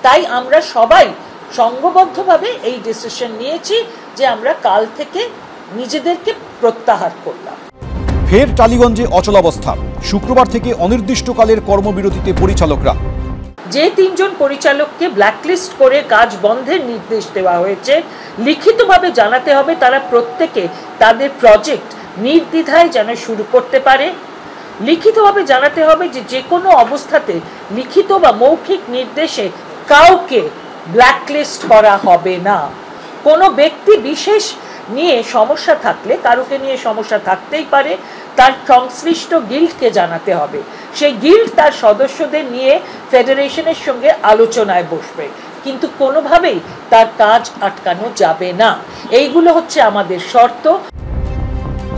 তাই আমরা সবাই সংঘবদ্ধভাবে এই ডিসিশন নিয়েছি যে আমরা কাল থেকে নিজেদেরকে প্রত্যাহার করলাম। ফের টালিগঞ্জে অচলাবস্থা, শুক্রবার থেকে অনির্দিষ্টকালের কর্মবিরতিতে পরিচালকরা। যে 3 জন পরিচালককে ব্ল্যাকলিস্ট করে কাজ বন্ধের নির্দেশ দেওয়া হয়েছে, লিখিতভাবে জানাতে হবে তারা প্রত্যেকে তাদের প্রজেক্ট নির্দ্বিধায় যেন শুরু করতে পারে। লিখিতভাবে জানাতে হবে যে কোনো অবস্থাতে লিখিত বা মৌখিক নির্দেশে কাউকে ব্ল্যাকলিস্ট করা হবে না। কোনো ব্যক্তি বিশেষ নিয়ে সমস্যা থাকলে, কারোকে নিয়ে সমস্যা থাকতেই পারে, তার সংশ্লিষ্ট গিল্ডকে জানাতে হবে। সেই গিল্ড তার সদস্যদের নিয়ে ফেডারেশনের সঙ্গে আলোচনায় বসবে, কিন্তু কোনোভাবেই তার কাজ আটকানো যাবে না। এইগুলো হচ্ছে আমাদের শর্ত।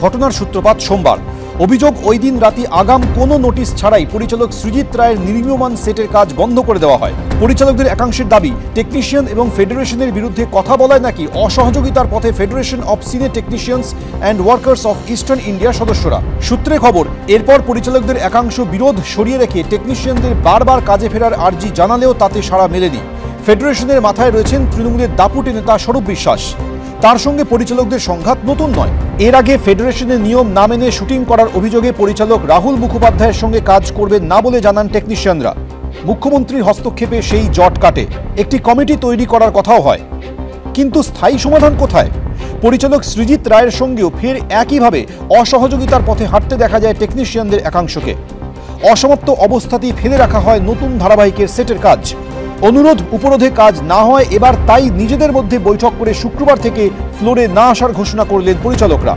ঘটনার সূত্রপাত সোমবার। অভিযোগ, ওই দিন রাতে আগাম কোনো নোটিশ ছাড়াই পরিচালক সৃজিত রায়ের নির্মীয়মান সেটের কাজ বন্ধ করে দেওয়া হয়। পরিচালকদের একাংশের দাবি, টেকনিশিয়ান এবং ফেডারেশনের বিরুদ্ধে কথা বলায় নাকি অসহযোগিতার পথে ফেডারেশন অফ সিনে technicians and workers of eastern ইন্ডিয়ার সদস্যরা। সূত্রে খবর, এরপর পরিচালকদের একাংশ বিরোধ সরিয়ে রেখে টেকনিশিয়ানদের বারবার কাজে ফেরার আর্জি জানালেও তাতে সাড়া মেলেনি। ফেডারেশনের মাথায় রয়েছেন তৃণমূলের দাপুটে নেতা স্বরূপ বিশ্বাস। তার সঙ্গে পরিচালকদের সংঘাত নতুন নয়। এর আগে ফেডারেশনের নিয়ম না মেনে শুটিং করার অভিযোগে পরিচালক রাহুল মুখোপাধ্যায়ের সঙ্গে কাজ করবেন না বলে জানান টেকনিশিয়ানরা। মুখ্যমন্ত্রীর হস্তক্ষেপে সেই জট কাটে, একটি কমিটি তৈরি করার কথাও হয়। কিন্তু স্থায়ী সমাধান কোথায়? পরিচালক সৃজিত রায়ের সঙ্গেও ফের একইভাবে অসহযোগিতার পথে হাঁটতে দেখা যায় টেকনিশিয়ানদের একাংশকে। অসমাপ্ত অবস্থাতেই ফেলে রাখা হয় নতুন ধারাবাহিকের সেটের কাজ। অনুরোধ উপরোধে কাজ না হয়, এবার তাই নিজেদের মধ্যে বৈঠক করে শুক্রবার থেকে ফ্লোরে না আসার ঘোষণা করলেন পরিচালকরা।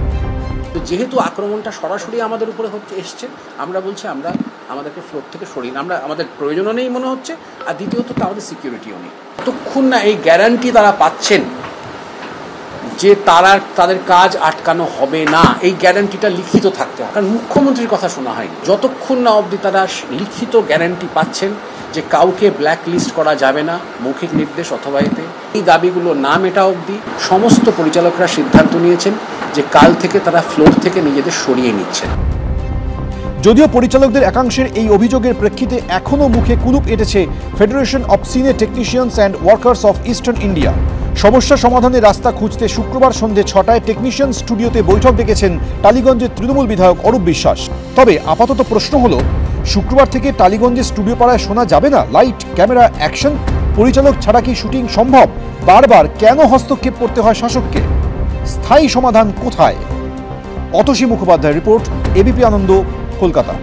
যেহেতু আক্রমণটা সরাসরি আমাদের উপরে এসছে, আমরা বলছি আমরা আমাদেরকে ফ্লোর থেকে সরিয়ে আমরা আমাদের প্রয়োজনও নেই মনে হচ্ছে, আর দ্বিতীয়ত আমাদের সিকিউরিটিও নেই। যতক্ষণ না এই গ্যারান্টি তারা পাচ্ছেন যে তাদের কাজ আটকানো হবে না, এই গ্যারান্টিটা লিখিত থাকতে হবে। কারণ মুখ্যমন্ত্রীর কথা শোনা হয়নি। যতক্ষণ না অবধি তারা লিখিত গ্যারান্টি পাচ্ছেন যে কাউকে ব্ল্যাক লিস্ট করা যাবে না, মৌখিক নির্দেশ অথবা এতে, এই দাবিগুলো না মেটা অবধি সমস্ত পরিচালকরা সিদ্ধান্ত নিয়েছেন যে কাল থেকে তারা ফ্লোর থেকে নিজেদের সরিয়ে নিচ্ছেন। যদিও পরিচালকদের একাংশের এই অভিযোগের প্রেক্ষিতে এখনও মুখে কুলুপ এঁটেছে ফেডারেশন অফ সিনে technicians and workers of eastern India. সমস্যা সমাধানের রাস্তা খুঁজতে শুক্রবার সন্ধ্যে 6টায় টেকনিশিয়ান স্টুডিওতে বৈঠক ডেকেছেন টালিগঞ্জের তৃণমূল বিধায়ক অরূপ বিশ্বাস। তবে আপাতত প্রশ্ন হলো, শুক্রবার থেকে টালিগঞ্জের স্টুডিও পাড়ায় শোনা যাবে না লাইট, ক্যামেরা, অ্যাকশন? পরিচালক ছাড়া কি শুটিং সম্ভব? বারবার কেন হস্তক্ষেপ করতে হয় শাসককে? স্থায়ী সমাধান কোথায়? অতসী মুখোপাধ্যায়ের রিপোর্ট, এবিপি আনন্দ, কলকাতা।